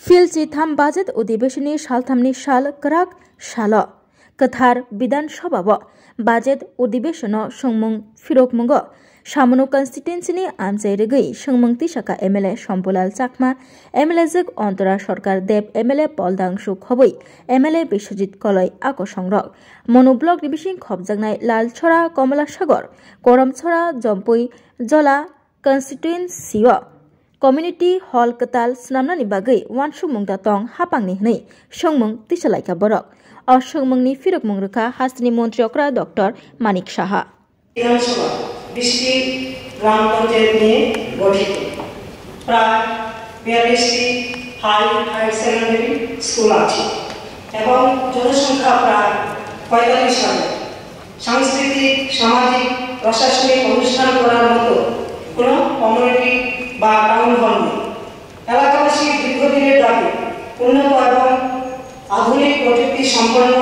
फिलची थाम बाजेट अधिवेशननि सालथामनि साल क्राक साल कथार विधान सभा बाजेट अधिवेशन संमुं फिरकमुंग सामनु कन्स्टिट्युएन्सिनि आमचाइ रेगै संमुं तिसाका एमएलए शम्पुलाल चाकमा एमएलए जग अन्तरा सरकार देव एमएलए पलदांसु खबै एमएलए बिश्वजित कलय आको संरक मनु ब्लक डिभिजन खबजांनाय लालछरा कमलासागर करमछरा जम्पुई जला कन्स्टिट्युएन्सिओ कम्युनिटी हल कताल स्नामनानि बागै वानसुमुं दातं हापांनि हनै संमुं तिसालायका बरक अ संमुंनि फिरकमुं रोखा हास्तिनि मन्त्री अक्रा डक्टर मानिक साहा विधानसभा 20টি গ্রাম পঞ্চায়েত নিয়ে গঠিত প্রায় 42টি হাই সেকেন্ডারি স্কুল আছে এবং জনসংখ্যা প্রায় 45 হাজার সাংস্কৃতিক সামাজিক প্রশাসনিক অনুষ্ঠান করার মতো কোনো কমিউনিটি বা টাউন হল নেই এলাকাবাসীর দীর্ঘদিনের দাবি উন্নত এবং আধুনিক প্রযুক্তি সম্পন্ন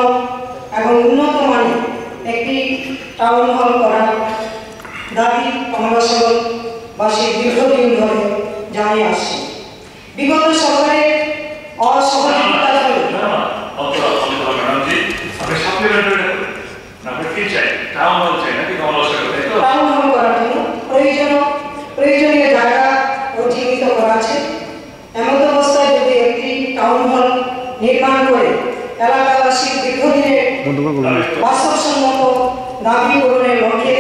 এবং উন্নত মানের একটি টাউন হল করার দাবি কমলাসাগরবাসী দীর্ঘদিন ধরে জানিয়ে আসছে বিগত সরকারের অসহযোগিতার টাউন হল করার জন্য প্রয়োজনীয় জায়গা ও চিহ্নিত করা আছে এমত অবস্থায় যদি একটি টাউন হল নির্মাণ করে এলাকাবাসীর দীর্ঘদিনের বাস্তবসম্মত দাবি পূরণের লক্ষ্যে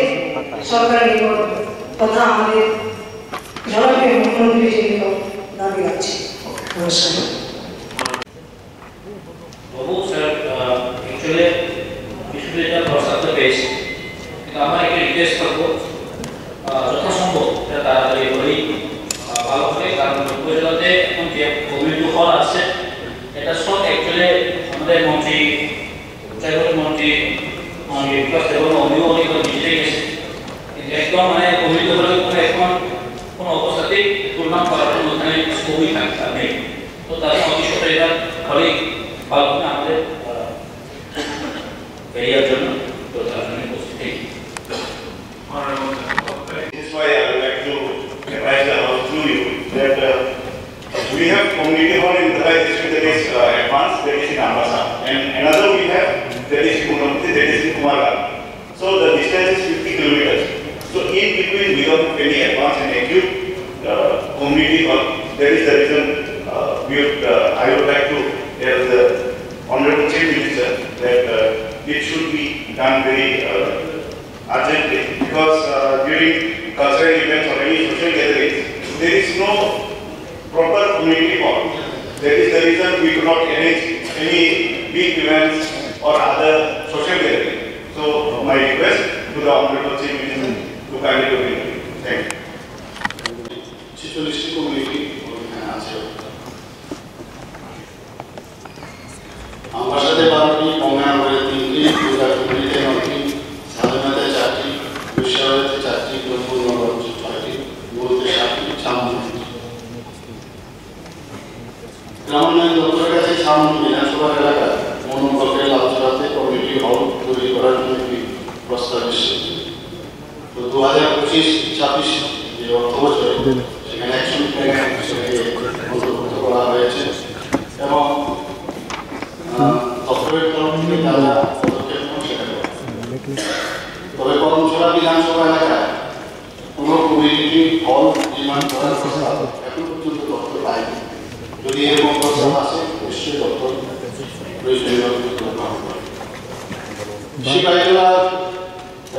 সরকারের নিকট তথা আমাদের জনপ্রিয় মুখ্যমন্ত্রীর নিকট দাবি রাখছি প্রস্তাবটা পেয়েছি কিন্তু আমরা একটা রিকোয়েস্ট করবো যথাসম্ভব তাড়াতাড়ি হলেই ভালো হবে কারণ উপজেলাতে এখন যে কমিউনিটি হল আছে এটা সব অ্যাকচুয়ালি আমাদের মন্ত্রী মন্ত্রী এবং অভিভাবক নিজেই গেছে কিন্তু একদম মানে কমিউনিটি হলে কোনো এখন কোনো অবস্থাতেই তুলনা করার জন্য ওখানে খুবই নেই তো তাদের অতিশয়টা এটা হলেই ভালো হবে আমাদের এরিয়ার জন্য তো তার জন্য উপস্থিত we have community hall in the district that is advanced, that is in Ambassa, and another we have that is Kunamti, that is in Kumarga. So the distance is 50 kilometers. So in between, without any advanced and acute community hall, that is the reason I would like to tell the Honorable Chief Minister that it should be done very urgently because during cultural events or any social gatherings, there is no proper community hall. That is the reason we do not arrange any big events or other social gatherings. So my request to the Honorable Chief Minister to kindly look into it. Thank you. Socialist community answer. Ambassa de Baraki, Pongan, Tinki, Buddha community, Noti, Salamata Chati, Vishawati Chati, Gopur Nagar Chati, Bodhi Chati, Chamu. গ্রামোন্নয়ন দপ্তরের কাছে সামনে বিধানসভা এলাকায় মনোব্লকের লালচরাতে community hall তৈরি করার জন্য একটি প্রস্তাব এসেছে তো 2025-26 যে অর্থ বছরে সেখানে 100 টাকা অন্তর্ভুক্ত করা হয়েছে এবং দপ্তরের তরফ থেকে যারা পদক্ষেপ নেন সেখানে তবে করমছড়া বিধানসভা এলাকায় কোনো কমিউনিটি হল নির্মাণ করার প্রস্তাব এখন পর্যন্ত দপ্তর পায়নি যদি এরকম প্রস্তাব আছে নিশ্চয়ই দপ্তর প্রয়োজনীয় গ্রহণ করে শিকাইতলা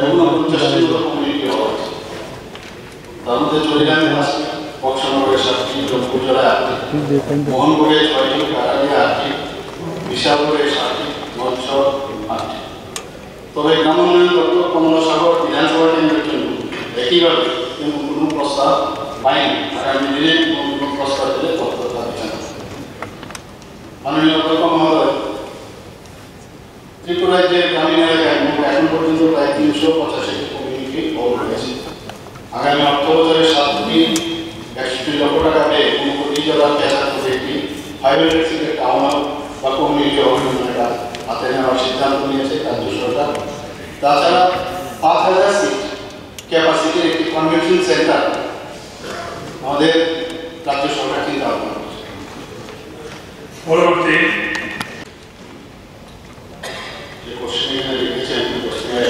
এবং 50টি মতো কমিউনিটি হল আছে তার মধ্যে চরিগ্রামে আছে বক্সনগরের 7টি রংপুর জেলায় 8টি মোহনপুরে 6টি কাটারিয়া 8টি বিশালপুরে 7টি মঞ্চর 8টি তবে গ্রামোন্নয়ন দপ্তর কমলাসাগর বিধানসভা কেন্দ্রের জন্য একইভাবে কোনো প্রস্তাব পায়নি আগামী দিনে কোনো প্রস্তাব দিলে দপ্তর মাননীয় অধ্যক্ষ মহোদয় ত্রিপুরা রাজ্যের গ্রামীণ এলাকায় এখন পর্যন্ত প্রায় 385টি কমিউনিটি হল রয়েছে আগামী অর্থ বছরের 7 দিন 61 লক্ষ টাকা ব্যয়ে 29 জেলার 73টি 500 সিটের টাউন হল বা কমিউনিটি হল নির্মাণের কাজ হাতে নেওয়ার সিদ্ধান্ত নিয়েছে রাজ্য সরকার তাছাড়া 5000 সিট ক্যাপাসিটির একটি কনভেনশন সেন্টার আমাদের রাজ্য সরকার চিন্তা ভাবনা পরবর্তী যে কোশ্চেন লিখেছেন, কোশ্চেনে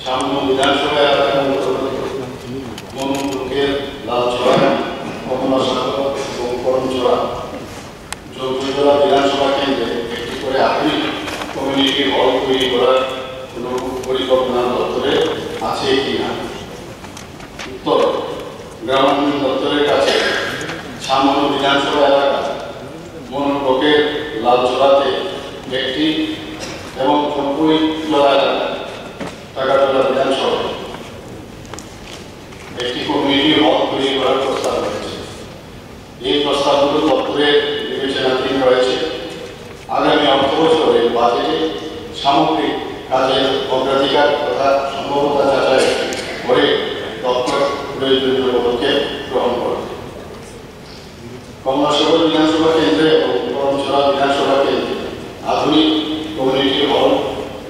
সামনে বিধানসভা এলাকার মনোমুখের লালচড়া, কমলাসাগর এবং করমচড়া জলপাইগুড়া বিধানসভা কেন্দ্রে একটি করে আধুনিক কমিউনিটি হল তৈরি করার কোনো পরিকল্পনা দপ্তরে আছে কিনা? উত্তর, গ্রামোন্নয়ন দপ্তরের কাছে সামান্য বিধানসভা এলাকা মনোমুখের লালচড়াতে একটি এবং 90 জোড়া টাকাটোলা বিধানসভা একটি কমিউনিটি হল তৈরি করার প্রস্তাব রয়েছে। এই প্রস্তাবগুলো দপ্তরের বিবেচনাধীন রয়েছে। আগামী অর্থ বছরের বাজেটে সামগ্রিক কাজের অগ্রাধিকার তথা সম্ভাব্যতা যাচাই করে দপ্তর প্রয়োজনীয় পদক্ষেপ গ্রহণ করবে। কমলাসাগর বিধানসভা কেন্দ্রে এবং করমচড়া বিধানসভা কেন্দ্রে আধুনিক কমিউনিটি হল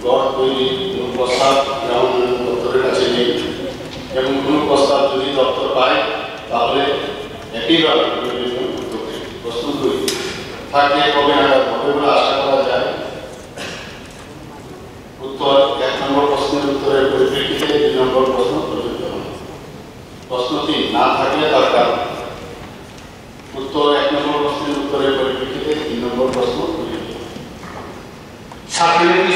গড় তৈরি কোনো প্রস্তাব গ্রামোন্নয়ন দপ্তরের কাছে নেই এবং কোনো প্রস্তাব যদি দপ্তর পায় তাহলে একইভাবে প্রয়োজনীয় প্রস্তুত থাকলে কবে নাগাদ হবে বলে আশা করা যায়? উত্তর, 1 নম্বর প্রশ্নের উত্তরের পরিপ্রেক্ষিতে 2 নম্বর প্রশ্ন প্রযোজ্য হবে। প্রশ্ন 3 না থাকলে তার কারণ। উত্তর, 1 নম্বর প্রশ্নের উত্তরের পরিপ্রেক্ষিতে 3 নম্বর প্রশ্ন প্রযোজ্য। সাপ্লিমেন্টারি